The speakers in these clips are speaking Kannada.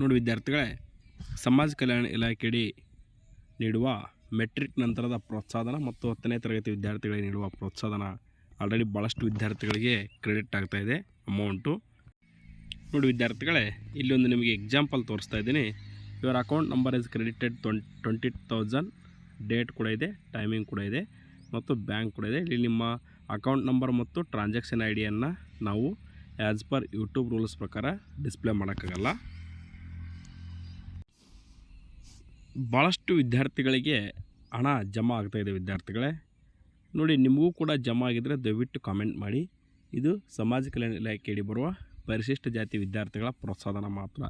ನೋಡಿ ವಿದ್ಯಾರ್ಥಿಗಳೇ, ಸಮಾಜ ಕಲ್ಯಾಣ ಇಲಾಖೆಯಡಿ ನೀಡುವ ಮೆಟ್ರಿಕ್ ನಂತರದ ಪ್ರೋತ್ಸಾಹನ ಮತ್ತು 10ನೇ ತರಗತಿ ವಿದ್ಯಾರ್ಥಿಗಳಿಗೆ ನೀಡುವ ಪ್ರೋತ್ಸಾಹನ ಆಲ್ರೆಡಿ ಭಾಳಷ್ಟು ವಿದ್ಯಾರ್ಥಿಗಳಿಗೆ ಕ್ರೆಡಿಟ್ ಆಗ್ತಾಯಿದೆ ಅಮೌಂಟು. ನೋಡಿ ವಿದ್ಯಾರ್ಥಿಗಳೇ, ಇಲ್ಲೊಂದು ನಿಮಗೆ ಎಕ್ಸಾಂಪಲ್ ತೋರಿಸ್ತಾ ಇದ್ದೀನಿ. Your account number is credited 20,000, date ಕೂಡ ಇದೆ, ಟೈಮಿಂಗ್ ಕೂಡ ಇದೆ ಮತ್ತು ಬ್ಯಾಂಕ್ ಕೂಡ ಇದೆ. ಇಲ್ಲಿ ನಿಮ್ಮ ಅಕೌಂಟ್ ನಂಬರ್ ಮತ್ತು ಟ್ರಾನ್ಸಾಕ್ಷನ್ ಐ ಡಿಯನ್ನು ನಾವು ಆ್ಯಸ್ ಪರ್ ಯೂಟ್ಯೂಬ್ ರೂಲ್ಸ್ ಪ್ರಕಾರ ಡಿಸ್ಪ್ಲೇ ಮಾಡೋಕ್ಕಾಗಲ್ಲ. ಭಾಳಷ್ಟು ವಿದ್ಯಾರ್ಥಿಗಳಿಗೆ ಹಣ ಜಮಾ ಆಗ್ತಾಯಿದೆ ವಿದ್ಯಾರ್ಥಿಗಳೇ. ನೋಡಿ, ನಿಮಗೂ ಕೂಡ ಜಮಾ ಆಗಿದ್ದರೆ ದಯವಿಟ್ಟು ಕಾಮೆಂಟ್ ಮಾಡಿ. ಇದು ಸಮಾಜ ಕಲ್ಯಾಣ ಇಲಾಖೆಯಡಿ ಬರುವ ಪರಿಶಿಷ್ಟ ಜಾತಿ ವಿದ್ಯಾರ್ಥಿಗಳ ಪ್ರೋತ್ಸಾಹನ ಮಾತ್ರ.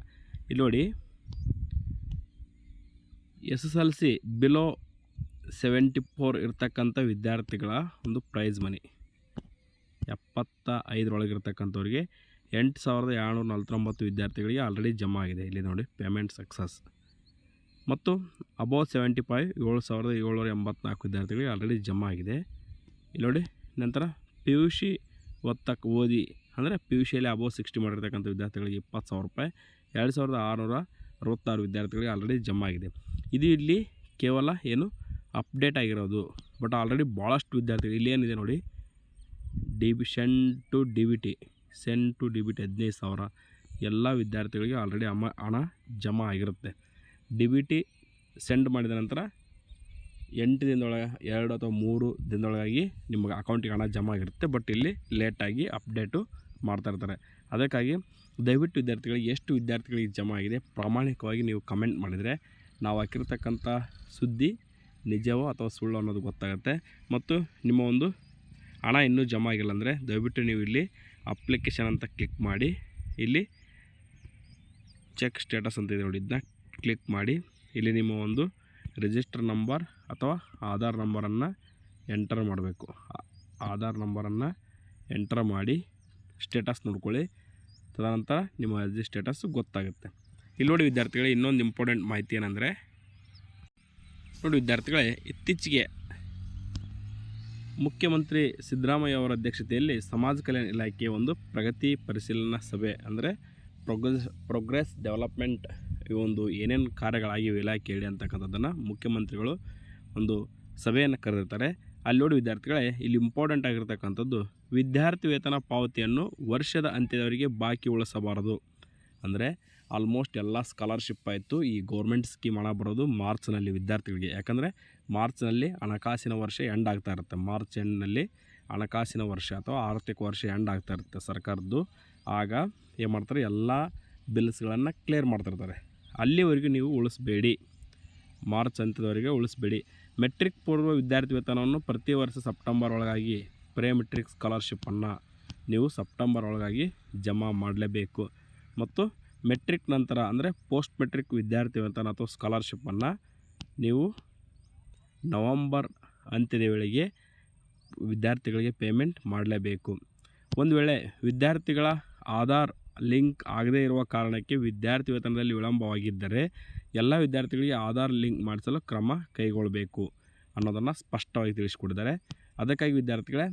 ಇಲ್ಲಿ ನೋಡಿ, SSLC ಬಿಲೋ 74 ಇರ್ತಕ್ಕಂಥ ವಿದ್ಯಾರ್ಥಿಗಳ ಒಂದು ಪ್ರೈಸ್ ಮನಿ 75 ಇರ್ತಕ್ಕಂಥವ್ರಿಗೆ 8,749 ವಿದ್ಯಾರ್ಥಿಗಳಿಗೆ ಆಲ್ರೆಡಿ ಜಮಾ ಆಗಿದೆ. ಇಲ್ಲಿ ನೋಡಿ, ಪೇಮೆಂಟ್ ಸಕ್ಸಸ್. ಮತ್ತು ಅಬೌವ್ 75 7,784 ವಿದ್ಯಾರ್ಥಿಗಳಿಗೆ ಆಲ್ರೆಡಿ ಜಮಾ ಆಗಿದೆ. ಇಲ್ಲಿ ನೋಡಿ, ನಂತರ PUC ಓದಿ ಅಂದರೆ PUCಯಲ್ಲಿ ಅಬೌವ್ 60 ಮಾಡಿರ್ತಕ್ಕಂಥ ವಿದ್ಯಾರ್ಥಿಗಳಿಗೆ 20,000 ರೂಪಾಯಿ, 2,666 ವಿದ್ಯಾರ್ಥಿಗಳಿಗೆ ಆಲ್ರೆಡಿ ಜಮಾ ಆಗಿದೆ. ಇದು ಇಲ್ಲಿ ಕೇವಲ ಏನು ಅಪ್ಡೇಟ್ ಆಗಿರೋದು. ಬಟ್ ಆಲ್ರೆಡಿ ಭಾಳಷ್ಟು ವಿದ್ಯಾರ್ಥಿಗಳು ಇಲ್ಲಿ ಏನಿದೆ ನೋಡಿ, send to D B T 15,000 ಎಲ್ಲ ವಿದ್ಯಾರ್ಥಿಗಳಿಗೆ ಆಲ್ರೆಡಿ ಹಣ ಜಮಾ ಆಗಿರುತ್ತೆ. ಡಿ ಬಿ ಟಿ ಸೆಂಡ್ ಮಾಡಿದ ನಂತರ 8 ದಿನದೊಳಗೆ 2 ಅಥವಾ 3 ದಿನದೊಳಗಾಗಿ ನಿಮಗೆ ಅಕೌಂಟಿಗೆ ಹಣ ಜಮಾ ಆಗಿರುತ್ತೆ. ಬಟ್ ಇಲ್ಲಿ ಲೇಟಾಗಿ ಅಪ್ಡೇಟು ಮಾಡ್ತಾಯಿರ್ತಾರೆ. ಅದಕ್ಕಾಗಿ ದಯವಿಟ್ಟು ವಿದ್ಯಾರ್ಥಿಗಳಿಗೆ ಎಷ್ಟು ವಿದ್ಯಾರ್ಥಿಗಳಿಗೆ ಜಮಾ ಆಗಿದೆ ಪ್ರಾಮಾಣಿಕವಾಗಿ ನೀವು ಕಮೆಂಟ್ ಮಾಡಿದರೆ ನಾವು ಹಾಕಿರ್ತಕ್ಕಂಥ ಸುದ್ದಿ ನಿಜವೋ ಅಥವಾ ಸುಳ್ಳು ಅನ್ನೋದು ಗೊತ್ತಾಗುತ್ತೆ. ಮತ್ತು ನಿಮ್ಮ ಒಂದು ಹಣ ಇನ್ನೂ ಜಮಾ ಆಗಿಲ್ಲ ಅಂದರೆ ದಯವಿಟ್ಟು ನೀವು ಇಲ್ಲಿ ಅಪ್ಲಿಕೇಶನ್ ಅಂತ ಕ್ಲಿಕ್ ಮಾಡಿ, ಇಲ್ಲಿ ಚೆಕ್ ಸ್ಟೇಟಸ್ ಅಂತ ಇದೆ ನೋಡಿ, ಇದನ್ನ ಕ್ಲಿಕ್ ಮಾಡಿ ಇಲ್ಲಿ ನಿಮ್ಮ ಒಂದು ರಿಜಿಸ್ಟರ್ ನಂಬರ್ ಅಥವಾ ಆಧಾರ್ ನಂಬರನ್ನು ಎಂಟರ್ ಮಾಡಬೇಕು. ಆಧಾರ್ ನಂಬರನ್ನು ಎಂಟರ್ ಮಾಡಿ ಸ್ಟೇಟಸ್ ನೋಡ್ಕೊಳ್ಳಿ. ತದನಂತರ ನಿಮ್ಮ ಅರ್ಜಿ ಸ್ಟೇಟಸ್ ಗೊತ್ತಾಗುತ್ತೆ. ಇಲ್ಲಿ ನೋಡಿ ವಿದ್ಯಾರ್ಥಿಗಳೇ, ಇನ್ನೊಂದು ಇಂಪಾರ್ಟೆಂಟ್ ಮಾಹಿತಿ ಏನಂದರೆ, ನೋಡಿ ವಿದ್ಯಾರ್ಥಿಗಳೇ, ಇತ್ತೀಚೆಗೆ ಮುಖ್ಯಮಂತ್ರಿ ಸಿದ್ದರಾಮಯ್ಯ ಅವರ ಅಧ್ಯಕ್ಷತೆಯಲ್ಲಿ ಸಮಾಜ ಕಲ್ಯಾಣ ಇಲಾಖೆಯ ಒಂದು ಪ್ರಗತಿ ಪರಿಶೀಲನಾ ಸಭೆ ಅಂದರೆ ಪ್ರೋಗ್ರೆಸ್ ಡೆವಲಪ್ಮೆಂಟ್ ಈ ಒಂದು ಏನೇನು ಕಾರ್ಯಗಳಾಗಿವೆ ಇಲಾಖೆಯಲ್ಲಿ ಅಂತಕ್ಕಂಥದ್ದನ್ನು ಮುಖ್ಯಮಂತ್ರಿಗಳು ಒಂದು ಸಭೆಯನ್ನು ಕರೆದಿರ್ತಾರೆ. ಅಲ್ಲಿ ನೋಡಿ ವಿದ್ಯಾರ್ಥಿಗಳೇ, ಇಲ್ಲಿ ಇಂಪಾರ್ಟೆಂಟ್ ಆಗಿರ್ತಕ್ಕಂಥದ್ದು ವಿದ್ಯಾರ್ಥಿ ವೇತನ ಪಾವತಿಯನ್ನು ವರ್ಷದ ಅಂತ್ಯದವರೆಗೆ ಬಾಕಿ ಉಳಿಸಬಾರದು. ಅಂದರೆ ಆಲ್ಮೋಸ್ಟ್ ಎಲ್ಲ ಸ್ಕಾಲರ್ಶಿಪ್ ಆಯಿತು. ಈ ಗೌರ್ಮೆಂಟ್ ಸ್ಕೀಮ್ ಹಣ ಬರೋದು ಮಾರ್ಚ್ನಲ್ಲಿ ವಿದ್ಯಾರ್ಥಿಗಳಿಗೆ. ಯಾಕಂದರೆ ಮಾರ್ಚ್ನಲ್ಲಿ ಹಣಕಾಸಿನ ವರ್ಷ ಎಂಡ್ ಆಗ್ತಾ ಇರುತ್ತೆ. ಮಾರ್ಚ್ ಎಂಡ್ನಲ್ಲಿ ಹಣಕಾಸಿನ ವರ್ಷ ಅಥವಾ ಆರ್ಥಿಕ ವರ್ಷ ಎಂಡ್ ಆಗ್ತಾ ಇರುತ್ತೆ ಸರ್ಕಾರದ್ದು. ಆಗ ಏನು ಮಾಡ್ತಾರೆ, ಎಲ್ಲ ಬಿಲ್ಸ್ಗಳನ್ನು ಕ್ಲಿಯರ್ ಮಾಡ್ತಿರ್ತಾರೆ. ಅಲ್ಲಿವರೆಗೂ ನೀವು ಉಳಿಸ್ಬೇಡಿ, ಮಾರ್ಚ್ ಅಂತ್ಯದವರೆಗೆ ಉಳಿಸ್ಬೇಡಿ. ಮೆಟ್ರಿಕ್ ಪೂರ್ವ ವಿದ್ಯಾರ್ಥಿ ವೇತನವನ್ನು ಪ್ರತಿ ವರ್ಷ ಸೆಪ್ಟೆಂಬರ್ ಒಳಗಾಗಿ ಪ್ರೀ ಮೆಟ್ರಿಕ್ ಸ್ಕಾಲರ್ಶಿಪ್ಪನ್ನು ನೀವು ಸೆಪ್ಟೆಂಬರ್ ಒಳಗಾಗಿ ಜಮಾ ಮಾಡಲೇಬೇಕು. ಮತ್ತು ಮೆಟ್ರಿಕ್ ನಂತರ ಅಂದರೆ ಪೋಸ್ಟ್ ಮೆಟ್ರಿಕ್ ವಿದ್ಯಾರ್ಥಿ ವೇತನ ಅಥವಾ ಸ್ಕಾಲರ್ಶಿಪ್ಪನ್ನು ನೀವು ನವಂಬರ್ ಅಂತ್ಯದ ವೇಳೆಗೆ ವಿದ್ಯಾರ್ಥಿಗಳಿಗೆ ಪೇಮೆಂಟ್ ಮಾಡಲೇಬೇಕು. ಒಂದು ವೇಳೆ ವಿದ್ಯಾರ್ಥಿಗಳ ಆಧಾರ್ ಲಿಂಕ್ ಆಗದೇ ಇರುವ ಕಾರಣಕ್ಕೆ ವಿದ್ಯಾರ್ಥಿ ವೇತನದಲ್ಲಿ ವಿಳಂಬವಾಗಿದ್ದರೆ ಎಲ್ಲ ವಿದ್ಯಾರ್ಥಿಗಳಿಗೆ ಆಧಾರ್ ಲಿಂಕ್ ಮಾಡಿಸಲು ಕ್ರಮ ಕೈಗೊಳ್ಳಬೇಕು ಅನ್ನೋದನ್ನು ಸ್ಪಷ್ಟವಾಗಿ ತಿಳಿಸಿಕೊಟ್ಟಿದ್ದಾರೆ. ಅದಕ್ಕಾಗಿ ವಿದ್ಯಾರ್ಥಿಗಳೇ,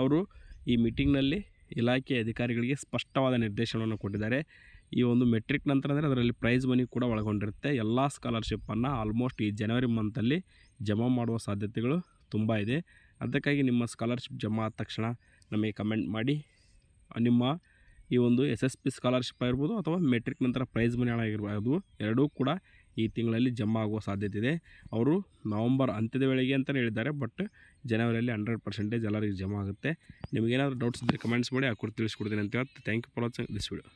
ಅವರು ಈ ಮೀಟಿಂಗ್ನಲ್ಲಿ ಇಲಾಖೆ ಅಧಿಕಾರಿಗಳಿಗೆ ಸ್ಪಷ್ಟವಾದ ನಿರ್ದೇಶನವನ್ನು ಕೊಟ್ಟಿದ್ದಾರೆ. ಈ ಒಂದು ಮೆಟ್ರಿಕ್ ನಂತರ ಅಂದರೆ ಅದರಲ್ಲಿ ಪ್ರೈಸ್ ಮನಿ ಕೂಡ ಒಳಗೊಂಡಿರುತ್ತೆ. ಎಲ್ಲ ಸ್ಕಾಲರ್ಶಿಪ್ಪನ್ನು ಆಲ್ಮೋಸ್ಟ್ ಈ ಜನವರಿ ಮಂತಲ್ಲಿ ಜಮಾ ಮಾಡುವ ಸಾಧ್ಯತೆಗಳು ತುಂಬ ಇದೆ. ಅದಕ್ಕಾಗಿ ನಿಮ್ಮ ಸ್ಕಾಲರ್ಶಿಪ್ ಜಮಾ ಆದ ತಕ್ಷಣ ನಮಗೆ ಕಮೆಂಟ್ ಮಾಡಿ. ನಿಮ್ಮ ಈ ಒಂದು SSP ಸ್ಕಾಲರ್ಶಿಪ್ ಆಗಿರ್ಬೋದು ಅಥವಾ ಮೆಟ್ರಿಕ್ ನಂತರ ಪ್ರೈಸ್ ಮನಿ ಹಣ ಆಗಿರ್ಬೋದು, ಎರಡೂ ಕೂಡ ಈ ತಿಂಗಳಲ್ಲಿ ಜಮಾ ಆಗುವ ಸಾಧ್ಯತೆ ಇದೆ. ಅವರು ನವಂಬರ್ ಅಂತ್ಯದ ವೇಳೆಗೆ ಅಂತಲೇ ಹೇಳಿದ್ದಾರೆ. ಬಟ್ ಜನವರಿಯಲ್ಲಿ 100% ಎಲ್ಲರಿಗೂ ಜಮಾ ಆಗುತ್ತೆ. ನಿಮಗೇನಾದರೂ ಡೌಟ್ಸ್ ಇದ್ದರೆ ಕಮೆಂಟ್ಸ್ ಮಾಡಿ, ಆ ಕುರಿತು ತಿಳಿಸ್ಕೊಡ್ತೀನಿ ಅಂತ ಹೇಳ್ತಾ thank you for watching this video.